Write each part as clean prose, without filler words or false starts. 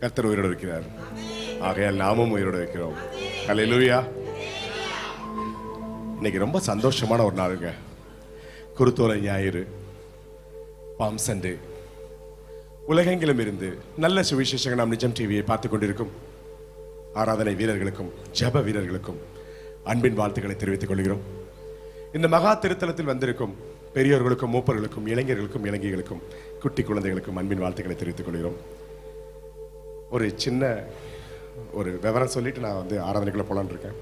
கர்த்தர் உயிரோடு இருக்கிறார். ஆகையால் நாமும் உயிரோடு இருக்கிறோம். ஹல்லேலூயா. இன்னைக்கு ரொம்ப சந்தோஷமான ஒரு நாளுங்க. குருத்தோலை ஞாயிறு, பாம் சண்டே. உலகெங்கிலும் இருந்து நல்ல சுவிசேஷங்கள் நாம் நிஜம் டிவியை பார்த்து கொண்டிருக்கும் ஆராதனை வீரர்களுக்கும் ஜெப வீரர்களுக்கும் அன்பின் வாழ்த்துக்களை தெரிவித்துக் கொள்கிறோம். இந்த மகா திருத்தலத்தில் வந்திருக்கும் பெரியோர்களுக்கும் மூப்பர்களுக்கும் இளைஞர்களுக்கும் இளைஞர்களுக்கும் குட்டி குழந்தைகளுக்கும் அன்பின் வாழ்த்துக்களை தெரிவித்துக் கொள்கிறோம். ஒரு சின்ன ஒரு விவரம் சொல்லிட்டு நான் ஆராதனைக்குள்ள போலான்னு இருக்கேன்.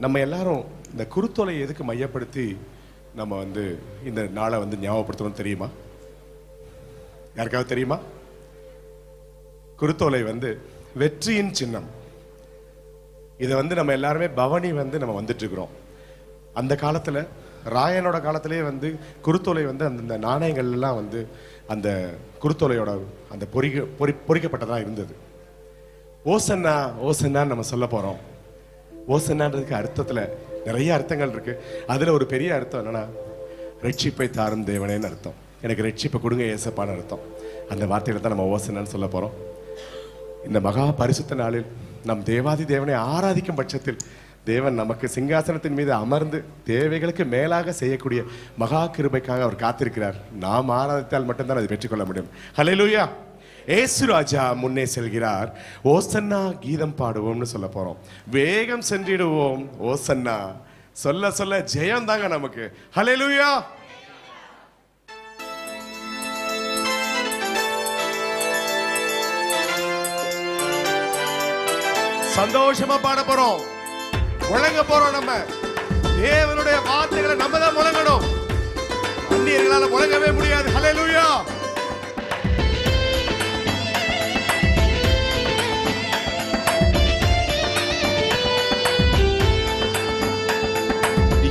நம்ம எல்லாரும் இந்த குருத்தோலை எதுக்கு மையப்படுத்தி நம்ம இந்த நாளை ஞாபகப்படுத்தணும் தெரியுமா? யாருக்காவது தெரியுமா? குருத்தோலை வெற்றியின் சின்னம். இதை நம்ம எல்லாருமே பவனி நம்ம வந்துட்டு இருக்கிறோம். அந்த காலத்துல ராயனோட காலத்திலேயே குருத்தோலை அந்த நாணயங்கள் எல்லாம் அந்த குருத்தோலையோட அந்த பொறிக்கப்பட்டதா இருந்தது. ஓசன்னா ஓசன்னான்னு நம்ம சொல்ல போறோம். ஓசன்னான்றதுக்கு அர்த்தத்துல நிறைய அர்த்தங்கள் இருக்கு. அதுல ஒரு பெரிய அர்த்தம் என்னன்னா, ரட்சிப்பை தாரும் தேவனேன்னு அர்த்தம். எனக்கு ரட்சிப்பை கொடுங்க ஏசப்பான்னு அர்த்தம். அந்த வார்த்தையில தான் நம்ம ஓசன்னான்னு சொல்ல போறோம். இந்த மகா பரிசுத்த நாளில் நம் தேவாதி தேவனை ஆராதிக்கும் பட்சத்தில் தேவன் நமக்கு சிங்காசனத்தின் மீது அமர்ந்து தேவைகளுக்கு மேலாக செய்யக்கூடிய மகா கிருபைக்காக அவர் காத்திருக்கிறார். நாம் ஆராதித்தால் மட்டும்தான் அதை பெற்றுக்கொள்ள முடியும். ஹல்லேலூயா. ஏசு ராஜா முன்னே செல்கிறார். ஓசன்னா கீதம் பாடுவோம்னு சொல்ல போறோம். வேகம் சென்றிடுவோம். ஓசன்னா சொல்ல சொல்ல ஜெயம் தாங்க நமக்கு. ஹல்லேலூயா. சந்தோஷமா பாட போறோம். முழங்க போறோம். நம்ம தேவனுடைய வார்த்தைகளை நம்ம தான் முழங்கணும். அந்நியர்களால முழங்கவே முடியாது. ஹல்லேலூயா.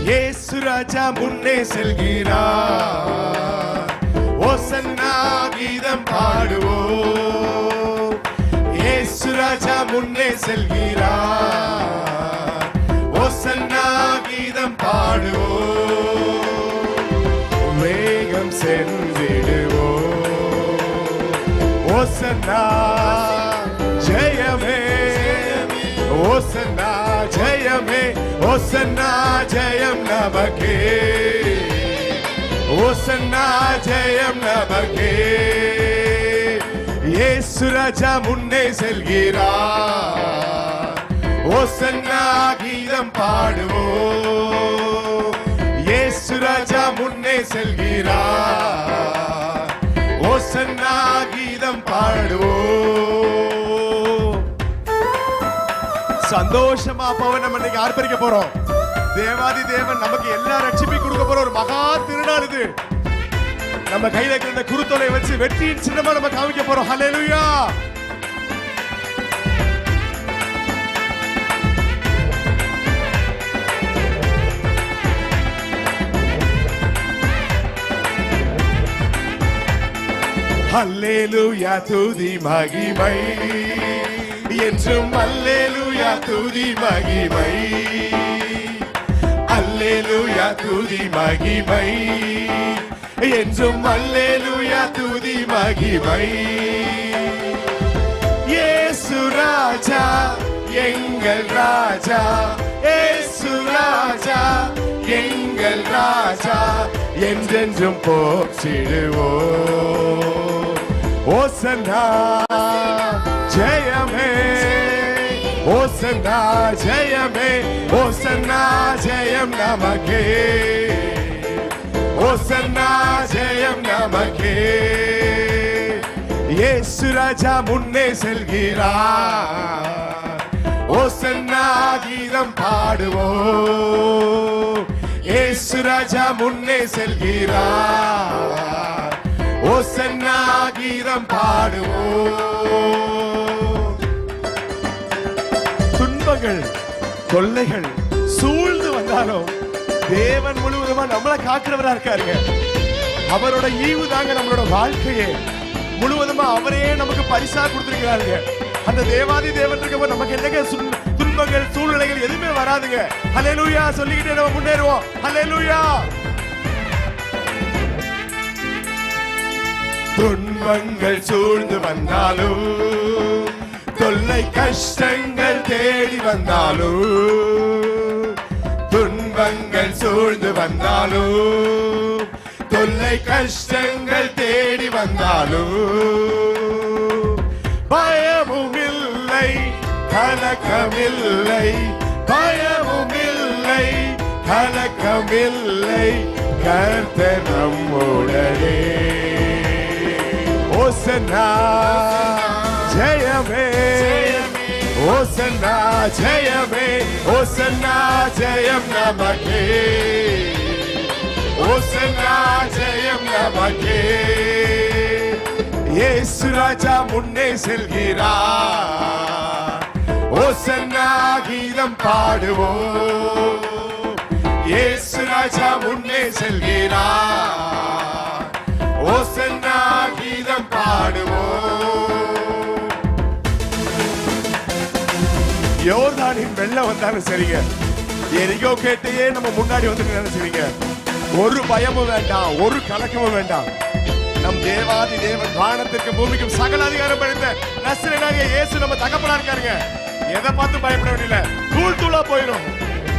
இயேசு ராஜா முன்னே செல்கிறார். ஓசன்னா கீதம் பாடுவோம். இயேசு ராஜா முன்னே செல்கிறார். ஓசன்னா கீதம் பாடுவோம். வேகம் சென்றிடுவோம். ஓசன்னா ஜெயமே. ஓசன்னா ஜெயமே. ஓசன்னா ஜெயம் நமக்கே. ஓசன்னா ஜெயம் நமக்கே. இயேசு ராஜா முன்னே செல்கிறார். ஓசன்னா கீதம் பாடுவோம். இயேசு ராஜா முன்னே செல்கிறார். ஓசன்னா கீதம் பாடுவோம். சந்தோஷமா அப்பாவை நம்ம இன்னைக்கு ஆர்ப்பரிக்க போறோம். தேவாதி தேவன் நமக்கு எல்லா ரட்சிப்பையும் கொடுக்க போற ஒரு மகா திருநாள் இது. நம்ம கையில இருக்கிற குருத்தோலை வச்சு வெற்றியின் சின்னமா நம்ம காமிக்க போறோம். ஹல்லேலூயா. ஹல்லேலூயா துதி மகிமை என்றும். அல்லேலூயா துதி மகிமை. அல்லேலூயா துதி மகிமை என்றும். அல்லேலூயா துதி மகிமை. இயேசு ராஜா எங்கள் ராஜா. இயேசு ராஜா எங்கள் ராஜா. என்றென்றும் போற்றிடுவோம். ஓசன்னா ஜெயமே. ஓசன்னா ஜெயமே. ஓசன்னா ஜெயம் நமக்கே. ஓசன்னா ஜெயம் நமக்கே. இயேசு ராஜா முன்னே செல்கிறார். ஓசன்னா கீதம் பாடுவோம். இயேசு ராஜா முன்னே செல்கிறார். ஓசன்னா கீதம் பாடுவோம். துன்பங்கள் தொல்லைகள் சூழ்ந்து வந்தாலும் தேவன் முழுவதுமா நம்மளை காக்கிறவரா இருக்காருங்க. அவரோட ஈவு தாங்க நம்மளோட வாழ்க்கையே. முழுவதுமா அவரே நமக்கு பரிசா கொடுத்திருக்கிறாருங்க. அந்த தேவாதி தேவன் இருக்க நமக்கு என்னங்க துன்பங்கள் சூழ்நிலைகள் எதுவுமே வராதுங்க. ஹல்லேலூயா சொல்லிக்கிட்டே நம்ம முன்னேறுவோம். ஹல்லேலூயா. துன்பங்கள் சூழ்ந்து வந்தாலும் தொல்லை கஷ்டங்கள் தேடி வந்தாலும், துன்பங்கள் சூழ்ந்து வந்தாலும், தொல்லை கஷ்டங்கள் தேடி வந்தாலும், பயமும் இல்லை கலக்கமில்லை, பயமும் இல்லை கலக்கமில்லை, கர்த்தர் நம்முடனே. ஓசன்னா ஜெயமே, ஓசன்னா ஜெயமே, ஓசன்னா ஜெயம் நமக்கே, ஓசன்னா ஜெயம் நமக்கே. இயேசு ராஜா முன்னே செல்கிறார், ஓசன்னா கீதம் பாடுவோம். இயேசு ராஜா முன்னே செல்கிறார், ஓசன்னா கீதம் பாடுவோம். யோர்தானின் வெள்ளம் வந்தாலும் சரிங்க, எரிகோ கேட்டையே நம்ம முன்னாடி வந்து சரிங்க, ஒரு பயமும் வேண்டாம், ஒரு கலக்கமும் வேண்டாம். நம் தேவாதி தேவன் வானத்திற்கும் பூமிக்கும் சகல அதிகாரம் படைத்த நசரேயனாகிய இயேசு நம்ம தகப்பனா இருக்காருங்க. எதை பார்த்து பயப்பட வேண்டியல, தூள் தூளா போயிடும்.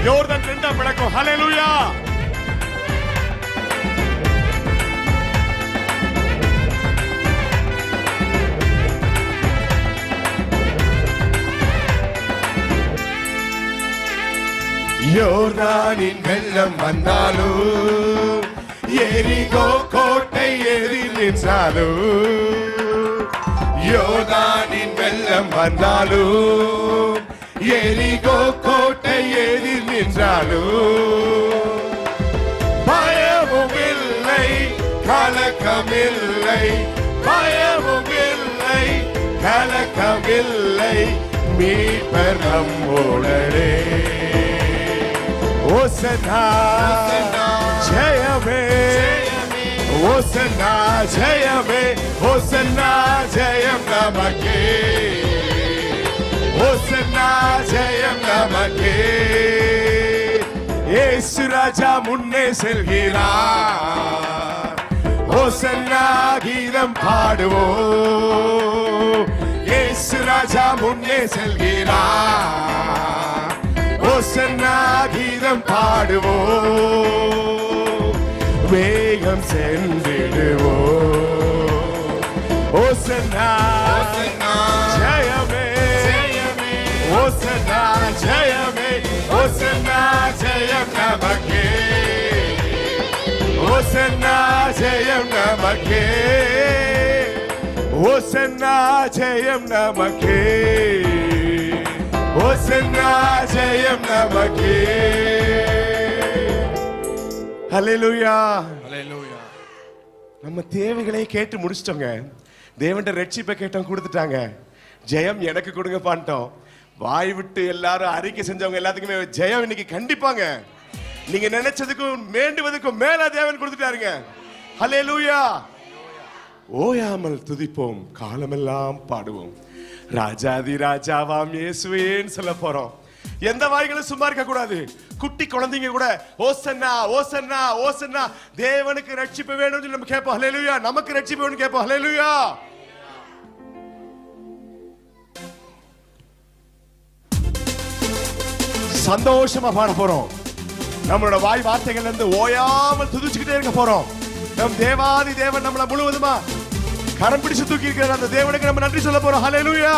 யோர்தான் ரெண்டா பிளக்கும். ஹல்லேலூயா. யோர்தானின் வெள்ளம் வந்தாலும், எரிகோ கோட்டை எதிர் நின்றாலும், யோர்தானின் வெள்ளம் வந்தாலும், எரிகோ கோட்டை எதிர் நின்றாலும், பயமும் இல்லை கலக்கமில்லை, பயமும் இல்லை கலக்கமில்லை, மீட்பர் நம்முடனே. ஓசன்னா ஜெயமே, ஓசன்னா ஜெயமே, ஓசன்னா ஜெயம் நமக்கே, ஓசன்னா ஜெயம் நமக்கே. இயேசு ராஜா முன்னே செல்கிறார், ஓசன்னா கீதம் பாடுவோம். இயேசு ராஜா முன்னே செல்கிறார், ஓசன்னா கீதம் பாடுவோம். வேகம் சென்றிடுவோம். ஓசன்னா ஜெயமே, ஓசன்னா ஜெயமே, ஓசன்னா ஜெயம் நமக்கே, ஓசன்னா ஜெயம் நமக்கே, ஓசன்னா ஜெயம் நமக்கே, ஓசன்னா ஜெயம் நமக்கே. ஹல்லேலூயா, ஹல்லேலூயா. நம்ம தேவைகளை கேட்டு முடிச்சிட்டோங்க. தேவன்கிட்ட ரட்சிப்பை கேட்டோம், கொடுத்துட்டாங்க. ஜெயம் எனக்கு கொடுங்க பாண்டோம். வாய் விட்டு எல்லாரும் அறிக்கை செஞ்சவங்க எல்லாத்துக்குமே ஜெயம் இன்னைக்கு கண்டிப்பாங்க. நீங்க நினைச்சதுக்கும் வேண்டுவதுக்கும் மேல தேவன் கொடுத்துட்டாருங்க. ஹல்லேலூயா. ஓயாமல் துதிப்போம், காலமெல்லாம் பாடுவோம், ராஜாதி ராஜாவாம் இயேசுவேன்னு சொல்ல போறோம். எந்த வாய்களும் சும்மா இருக்க கூடாது. குட்டி குழந்தைங்க கூட ஓசன்னா ஓசன்னா ஓசன்னா, தேவனுக்கு ரட்சிப்பு வேணும்னு நம்ம கேட்போம். ஹல்லேலூயா. நமக்கு ரட்சிப்பு வேணும்னு கேட்போம். ஹல்லேலூயா. சந்தோஷமா பாட போறோம். நம்மளோட வாய் வார்த்தைகள் இருந்து ஓயாமல் துதிச்சுக்கிட்டே இருக்க போறோம். நம் தேவாதி தேவன் நம்மள முழுவதுமா கரம் பிடிச்சு தூக்கி இருக்கிற அந்த தேவனுக்கு நம்ம நன்றி சொல்ல போறோம். ஹல்லேலூயா.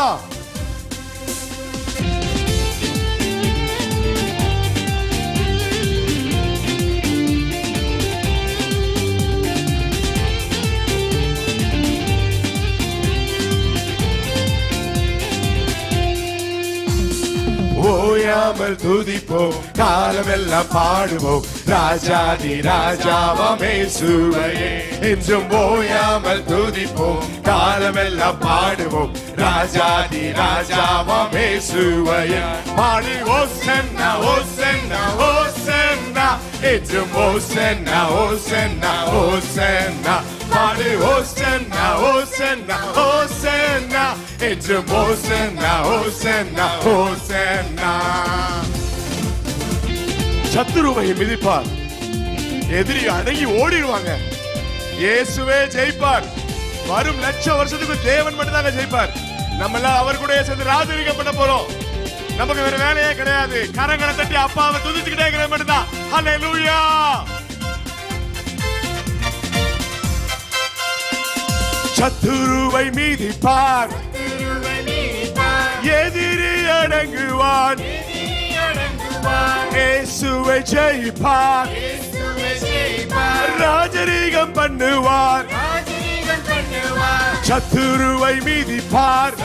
ஓயாமல் துதிப்போம், காலமெல்லாம் பாடுவோம், ராஜாதி ராஜாவாம் இயேசுவையே. என்றும் ஓயாமல் துதிப்போம், காலமெல்லாம் பாடுவோம், ராஜாதி ராஜாவாம் இயேசுவையே. பாடி ஓசன்னா ஓசன்னா ஓசன்னா, என்றும் ஓசன்னா ஓசன்னா ஓசன்னா. பாடு ஓசன்னா ஓசன்னா ஓசன்னா, என்றும் ஓசன்னா ஓசன்னா ஓசன்னா. சத்துருவை மிதிப்பார், எதிரி அடங்கி ஓடிடுவாங்க. இயேசுவே ஜெயிப்பார். வரும் லட்சம் வருஷத்துக்கு தேவன் மட்டும் தாங்க ஜெயிப்பார். நம்ம எல்லாம் அவர் கூட சேர்ந்து ராஜரீகம் பண்ண போறோம். நமக்கு வேற வேலையே கிடையாது. கரங்களை தட்டி அப்பாவை துதிச்சுக்கிட்டே இருக்கிற மட்டும்தான். ஹல்லேலூயா. சத்துருவை மீதிப்பார், எதிரி அடங்குவான், இயேசுவை ஜெயிப்பார், ராஜரீகம் பண்ணுவார். சத்துருவை மீதிப்பார்,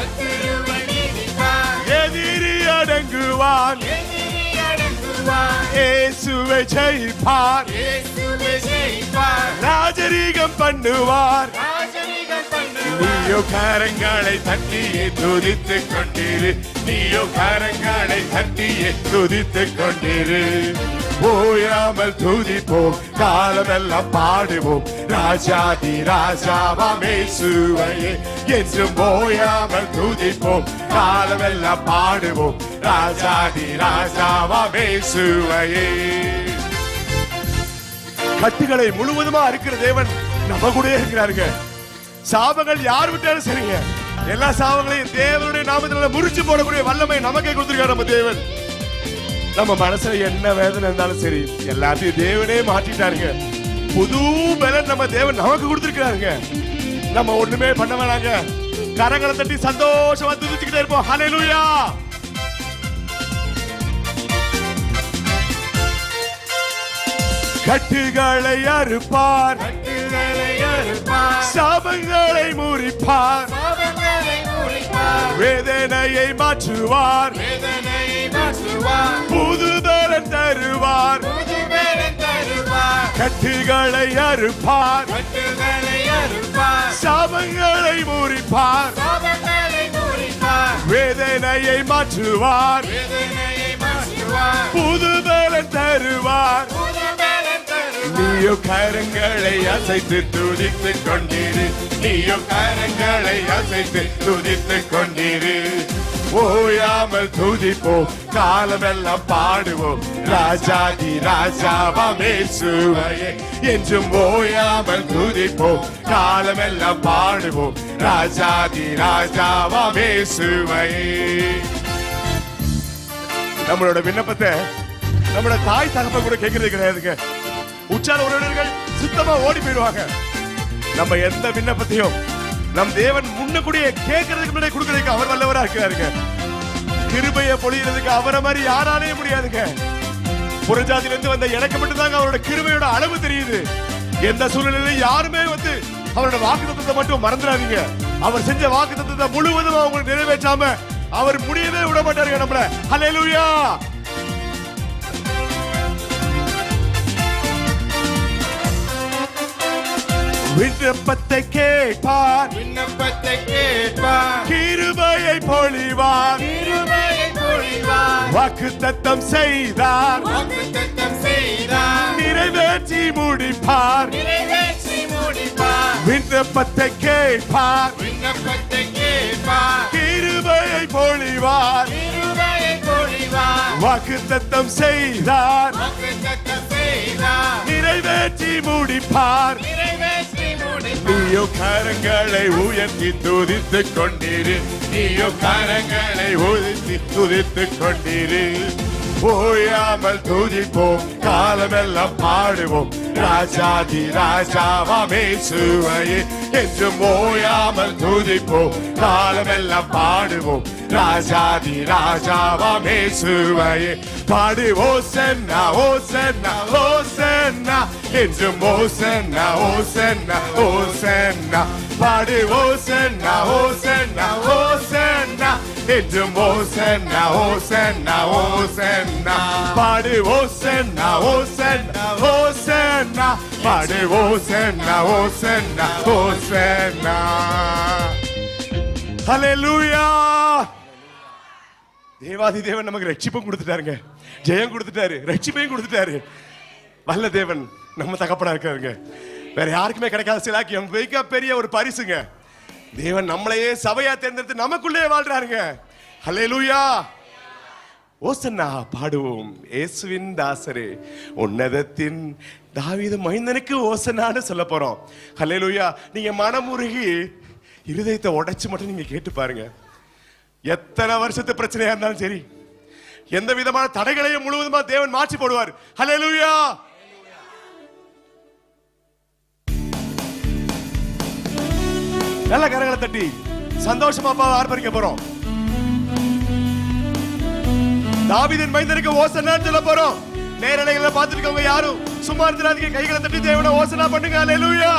எதிரி அடங்குவான், இயேசுவை ஜெயிப்பார், ராஜரீகம் பண்ணுவார். நீயோ கரங்களை தட்டியே துதித்துக் கொண்டிரு, நீயோ கரங்களை தட்டியே துதித்துக் கொண்டிரு. ஓயாமல் துதிப்போம், காலமெல்லாம் பாடுவோம், ராஜாதி ராஜாவாம் இயேசுவையே என்றும் ஓயாமல் துதிப்போம், காலமெல்லாம் பாடுவோம், ராஜாதி ராஜாவாம் இயேசுவையே. கட்டுகளை முழுவதுமா இருக்கிற தேவன் நம்ம கூட இருக்கிறாருங்க. சாபங்கள் யார் விட்டாலும் சரிங்க, எல்லா சாபங்களையும் தேவனுடைய நாமத்தினால முறிச்சு போடக்கூடிய வல்லமை நமக்கே கொடுத்திருக்காரு நம்ம தேவன். நம்ம மனசுல என்ன வேதனை இருந்தாலும் சரி, எல்லாத்தையும் தேவனே மாற்றிட்டாருங்க. புது பலன் நம்ம தேவன் நமக்கு கொடுத்திருக்காருங்க. நம்ம ஒண்ணுமே பண்ண வேணாங்க, கரங்களை தட்டி சந்தோஷமா துதிச்சுக்கிட்டே இருப்போம். ஹல்லேலூயா. கட்டுகளை அறுப்பார், சாபங்களை முறிப்பார், வேதனையை மாற்றுவார், புது பலன் தருவார். கட்டுகளை அறுப்பார், சாபங்களை முறிப்பார், வேதனையை மாற்றுவார், புது பலன் தருவார். நீயோ கரங்களை அசைத்து துதித்துக் கொண்டிரு, நீயோ கரங்களை அசைத்து துதித்துக் கொண்டிரு. ஓயாமல் துதிப்போம், காலமெல்லாம் பாடுவோம், ராஜாதி ராஜாவாம் இயேசுவையே என்றும் ஓயாமல் துதிப்போம், காலமெல்லாம் பாடுவோம், ராஜாதி ராஜாவாம் இயேசுவையே. நம்மளோட விண்ணப்பத்தை நம்மளோட தாய் தகப்பன் கூட கேட்கறது கிடையாதுங்க. உற்சாக உறவினர்கள் சுத்தமா ஓடி போயிடுவாங்க. நம்ம எந்த விண்ணப்பத்தையும் நம் தேவன் முன்னக்கூடிய கேட்கறதுக்கு முன்னாடி கொடுக்கறதுக்கு அவர் வல்லவரா இருக்கிறாருங்க. கிருபையை பொழியறதுக்கு அவரை மாதிரி யாராலையும் முடியாதுங்க. புறஜாதியில இருந்து வந்த எனக்கு மட்டும்தாங்க அவரோட கிருபையோட அளவு தெரியுது. எந்த சூழ்நிலையிலும் யாருமே வந்து அவரோட வாக்குத்தத்தத்தை மட்டும் மறந்துடாதீங்க. அவர் செஞ்ச வாக்குத்தத்தத்தை முழுவதும் அவங்களுக்கு நிறைவேற்றாம அவர் முடியவே விட மாட்டாருங்க நம்மள. ஹல்லேலூயா. விண்ணப்பத்தை கேட்பார், விண்ணப்பத்தை கேட்பார், கிருபையை பொழிவார், கிருபையை பொழிவார், வாக்குத்தத்தம் செய்தார், வாக்குத்தத்தம் செய்தார், நிறைவேற்றி முடிப்பார், நிறைவேற்றி முடிப்பார். விண்ணப்பத்தை கேட்பார், விண்ணப்பத்தை கேட்பார், கிருபையை பொழிவார், கிருபையை பொழிவார், வாக்குத்தத்தம் செய்தார், வாக்குத்தத்தம் செய்தார், நிறைவேற்றி முடிப்பார். நிறைவேற்றி முடிப்பார். நீயோ கரங்களை உயர்த்தி துதித்துக் கொண்டிரு, நீயோ கரங்களை உயர்த்தி துதித்துக் கொண்டிரு. ஓயாமல் துதிப்போம், காலமெல்லாம் பாடுவோம், ராஜாதி ராஜாவாம் இயேசுவையே என்றும் ஓயாமல் துதிப்போம், காலமெல்லாம் பாடுவோம், ராஜாதி ராஜாவாம் இயேசுவையே. பாடு ஓசன்னா ஓசன்னா ஓசன்னா என்றும் ஓசன்னா ஓசன்னா ஓசன்னா. பாடு ஓசன்னா ஓசன்னா ஓசன்னா என்றும் ஓசன்னா ஓசன்னா ஓசன்னா. பாடு ஓசன்னா ஓசன்னா ஓசன்னா, பாடு ஓசன்னா ஓசன்னா ஓசன்னா. ஹல்லேலூயா. தேவாதி தேவன் நமக்கு ரட்சிப்பும் கொடுத்துட்டாருங்க, ஜெயம் கொடுத்துட்டாரு, ரட்சிப்பையும் கொடுத்துட்டாரு. வல்ல தேவன் நம்ம தகப்பனா இருக்காருங்க. வேற யாருக்குமே கிடைக்காத சிலாக்கியம், மிக பெரிய ஒரு பரிசுங்க. தேவன் நம்மளையே சபையா தேர்ந்தெடுத்து நமக்குள்ளே வாழ்றாருங்க. ஹல்லேலூயா. ஓசன்னா பாடுவோம், இயேசுவின் தாசரே உன்னதத்தின் தாவீது மைந்தனுக்கு ஓசன்னான்னு சொல்ல போறோம். ஹல்லேலூயா. நீங்க மனமுருகி இருதயத்தை உடைச்சு மட்டும் நீங்க கேட்டு பாருங்க. எத்தனை வருஷத்து பிரச்சனையா இருந்தாலும் சரி, எந்த விதமான தடைகளையும் முழுவதுமா தேவன் மாற்றி போடுவார். ஹல்லேலூயா. நல்ல கரங்களை தட்டி சந்தோஷமா அப்பாவை ஆர்ப்பரிக்க போறோம். தாவீதின் மைந்தனுக்கு ஓசன்னா சொல்ல போறோம். நேரலைகளை பார்த்துருக்கவங்க யாரும் சும்மா இருந்துடாதீங்க, கைகளை தட்டி தேவனை ஓசனா பண்ணுங்க. ஹல்லேலூயா.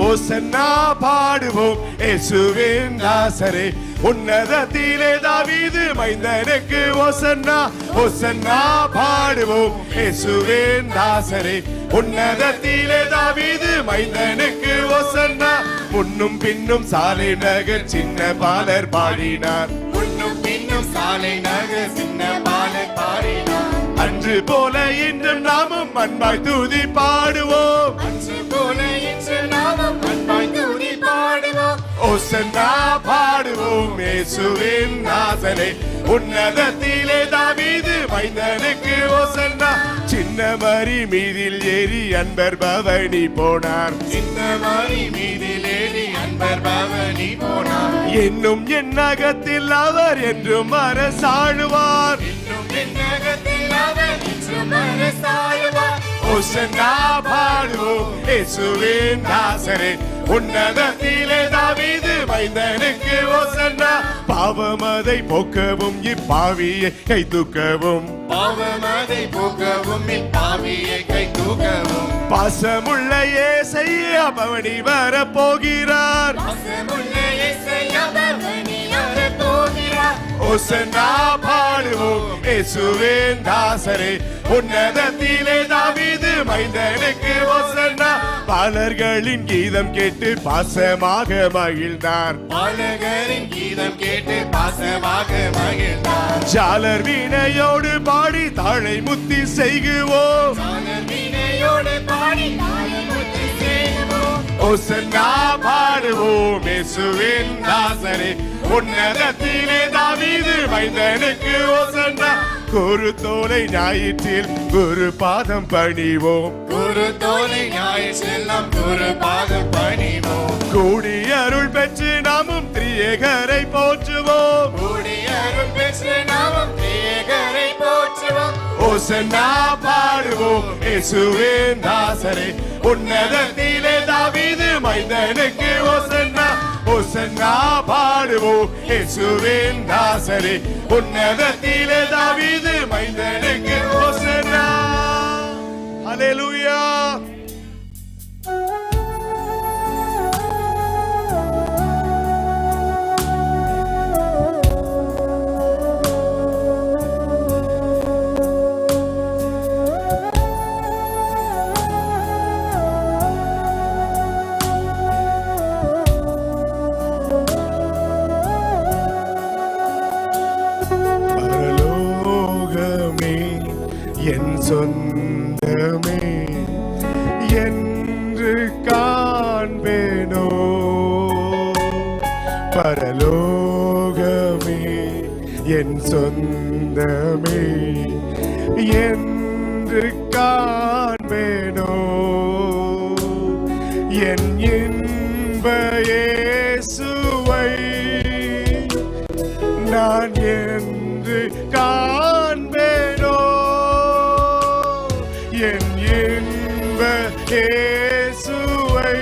ஓசன்னா பாடுவோம் இயேசுவின் தாசரே, உன்னதத்திலே தாவீது மைந்தனுக்கு ஓசன்னா. ஓசன்னா பாடுவோம் இயேசுவின் தாசரே, உன்னதத்திலே தாவீது மைந்தனுக்கு ஓசன்னா. முன்னும் பின்னும் சாலை நகர் சின்ன பாலர் பாடினார். முன்னும் பின்னும் சாலை நகர் சின்ன பாலர் பாடினார். அன்று போல இன்றும் நாமும் அன்பாய் துதி பாடுவோம். அன்று போல இன்று நாமும் அன்பாய் துதி பாடுவோம். ஓசன்னா பாடுவோம் இயேசுவின் தாசரே, உன்னதத்திலே தாவீது மைந்தனுக்கு ஓசன்னா. சின்ன மரி மீதில் ஏறி அன்பர் பவனி போனார். சின்ன மரி மீதில் ஏறி அன்பர் பவனி போனார். என்னும் எண்ணகத்தில் அவர் என்றும் அரசாளுவார். இன்னும் விண்ணகத்தில் அவர் என்றும் அரசாளுவார். ஓசன்னா பாடுவோம் இயேசுவின் தாசரே, உன்னதத்திலே தாவீது மைந்தனுக்கு ஓசன்னா. பாவமதை போக்கவும் இப்பாவியை கை தூக்கவும், பாவமதை போக்கவும் இப்பாவியை கை தூக்கவும், பாசமுள்ள இயேசையா பவனி வர போகிறார். பாசமுள்ள இயேசையா பவனி வரப் போகிறார். ஓசன்னா பாடுவோம் இயேசுவின் தாசரே, உன்னதத்திலே தாவீது மைந்தனுக்கு ஓசன்னா. பாலர்களின் கீதம் கேட்டு பாசமாக மகிழ்ந்தார். பாலகரின் கீதம் கேட்டு பாசமாக மகிழ்ந்தார். ஜாலர் வீணையோடு பாடி தாழை முத்தி செய்குவோம். சாலர் வீணையோடு பாடி தாயை முத்தி செய்வோம். ஓசன்னா பாடுவோம் இயேசுவின் தாசரே, உன்னதத்திலே தாவீது மைந்தனுக்கு ஓசன்னா. குரு தோலை ஞாயிற்றில் குரு பாதம் பணிவோம். குரு தோலை ஞாயிற்றெல்லாம் குரு பாதம் பணிவோம். கூடி அருள் பெற்று நாமும் திரியேகரை போற்றுவோம். கூடி அருள் பெற்று நாமும் திரியேகரை போற்றுவோம். ஓசன்னா பாடுவோம் இயேசுவின் தாசரே, உன்னதத்திலே தாவீது மைந்தனுக்கு ஓசன்னா. ஓசன்னா பாடுவோம் இயேசுவின் தாசரே, உன்னதத்திலே தாவீது மைந்தனுக்கு ஓசன்னா. ஹல்லேலூயா. என் சொந்தமே என்று காண்பேனோ, பரலோகமே என் சொந்தமே என்று காண்பேனோ. என் இன்ப இயேசுவை நான் என்று காண்பேனோ. என் இன்ப இயேசுவை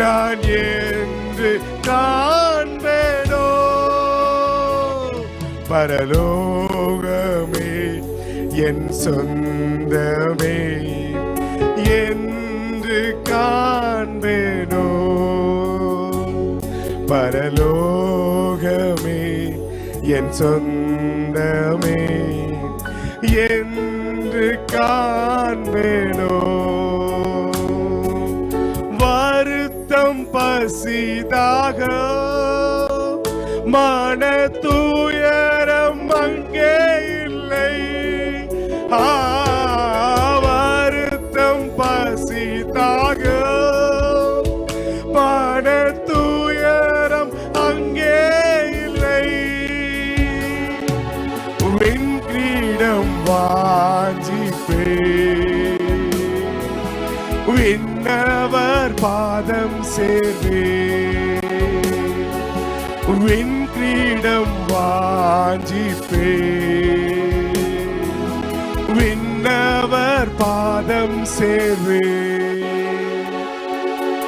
நான் என்று காண்பேனோ. பரலோகமே என் சொந்தமே என்று காண்பேனோ. பரலோகமே என் சொந்தமே என்று காண்பேனோ. வருத்தம் பசிதாக மன தூயரம் அங்கே இல்லை. வருத்தம் பசிதாக மன தூயரம் அங்கே இல்லை. விண்கிரீடம் வாஞ்சிப்பே விண்ணவர் பாதம் சேர்வே விண் கிரீடம் வாஞ்சிப்பே விண்ணவர் பாதம் சேர்வே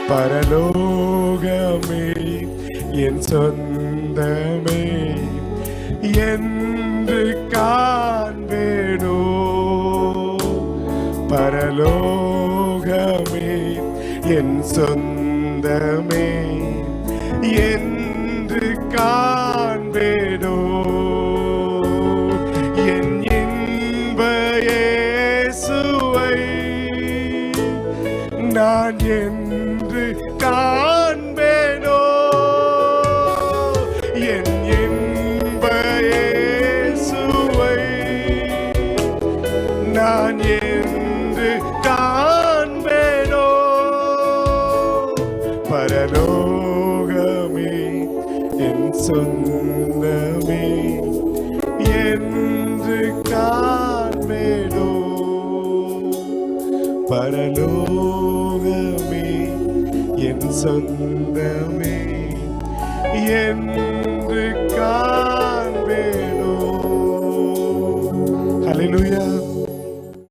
பரலோகமே என் சொந்தமே என்று காண்பேனோ பரலோகமே என் சொந்தமே என்று காண்பேனோ என் இன்ப இயேசுவை நான் என்று காண்பேனோ என் இன்ப இயேசுவை நான் என்று காண்பேனோ பரலோகமே என் சொந்தமே என்று காண்பேனோ பரலோகமே என் சொந்தமே என்று காண்பேனோ. ஹல்லேலூயா.